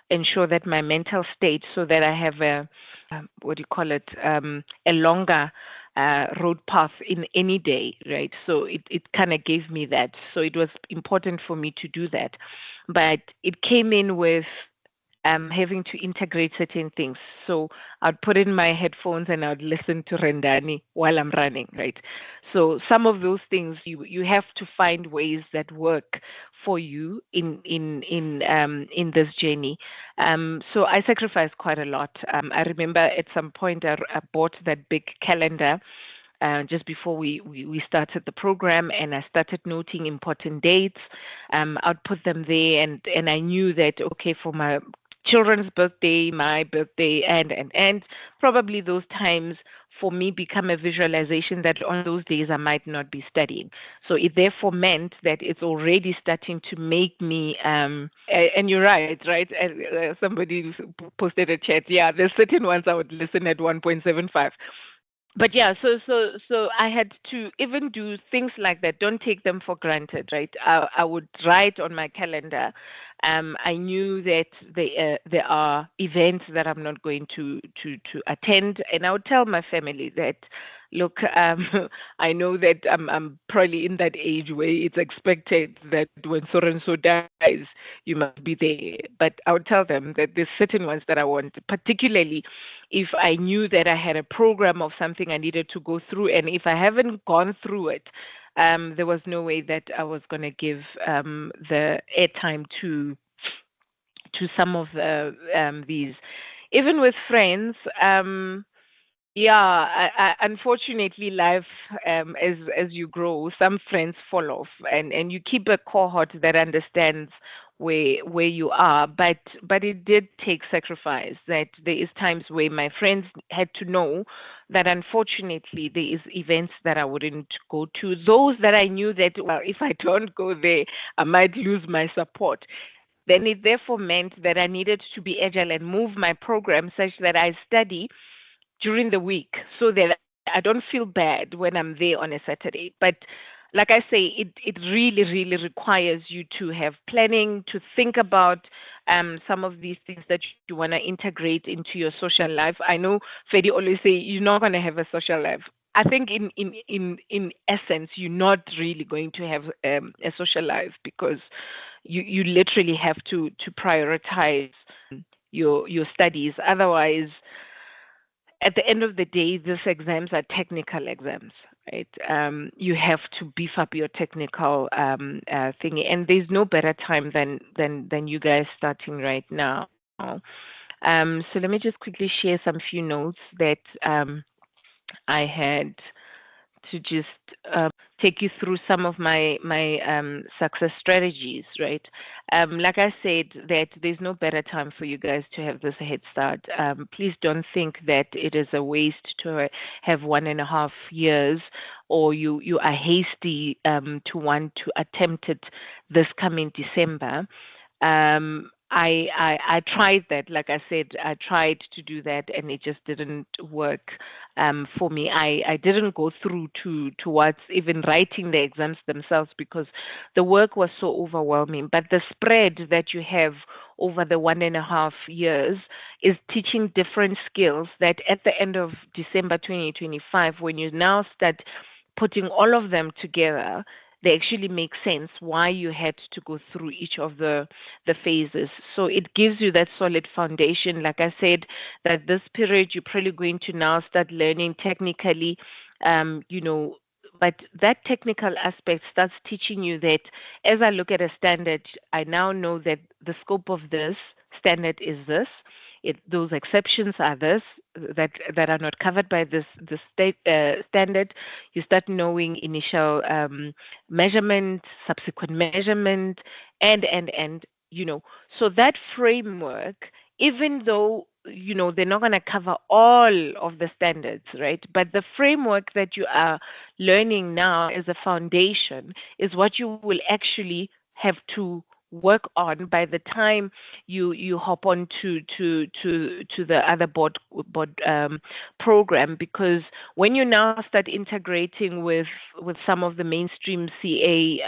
ensure that my mental state, so that I have a longer road path in any day, right? So it kind of gave me that. So it was important for me to do that. But it came in with having to integrate certain things. So I'd put in my headphones and I'd listen to Rendani while I'm running, right? So some of those things you have to find ways that work for you in this journey. So I sacrificed quite a lot. I remember at some point I bought that big calendar just before we started the program, and I started noting important dates. I'd put them there, and I knew that, okay, for my children's birthday, my birthday, and probably those times for me become a visualization that on those days I might not be studying. So it therefore meant that it's already starting to make me, and you're right? Somebody posted a chat. Yeah, there's certain ones I would listen at 1.75. But yeah, so I had to even do things like that. Don't take them for granted, right? I would write on my calendar. I knew that there are events that I'm not going to attend, and I would tell my family that, look, I know that I'm probably in that age where it's expected that when so and so dies, you must be there. But I would tell them that there's certain ones that I want, particularly if I knew that I had a program of something I needed to go through, and if I haven't gone through it, there was no way that I was going to give the airtime to some of these. Even with friends, yeah, unfortunately, life, as you grow, some friends fall off, and you keep a cohort that understands where you are. But it did take sacrifice. That there is times where my friends had to know that unfortunately there is events that I wouldn't go to. Those that I knew that, well, if I don't go there, I might lose my support. Then it therefore meant that I needed to be agile and move my program such that I study during the week so that I don't feel bad when I'm there on a Saturday. But like I say, it really, really requires you to have planning, to think about some of these things that you want to integrate into your social life. I know Fedi always say you're not going to have a social life. I think in essence, you're not really going to have a social life, because you literally have to prioritize your studies. Otherwise, at the end of the day, these exams are technical exams, right? You have to beef up your technical thingy, and there's no better time than you guys starting right now. So let me just quickly share some few notes that I had to just take you through some of my success strategies, right? Like I said, that there's no better time for you guys to have this head start. Please don't think that it is a waste to have 1.5 years, or you are hasty to want to attempt it this coming December. I tried that. Like I said, I tried to do that, and it just didn't work for me. I didn't go through towards even writing the exams themselves, because the work was so overwhelming. But the spread that you have over the 1.5 years is teaching different skills that at the end of December 2025, when you now start putting all of them together, they actually make sense why you had to go through each of the phases. So it gives you that solid foundation. Like I said, that this period you're probably going to now start learning technically, you know, but that technical aspect starts teaching you that as I look at a standard, I now know that the scope of this standard is this. Those exceptions are this, that are not covered by this state standard. You start knowing initial measurement, subsequent measurement, and you know. So that framework, even though they're not going to cover all of the standards, right? But the framework that you are learning now as a foundation is what you will actually have to work on by the time you hop on to the other board program. Because when you now start integrating with some of the mainstream CA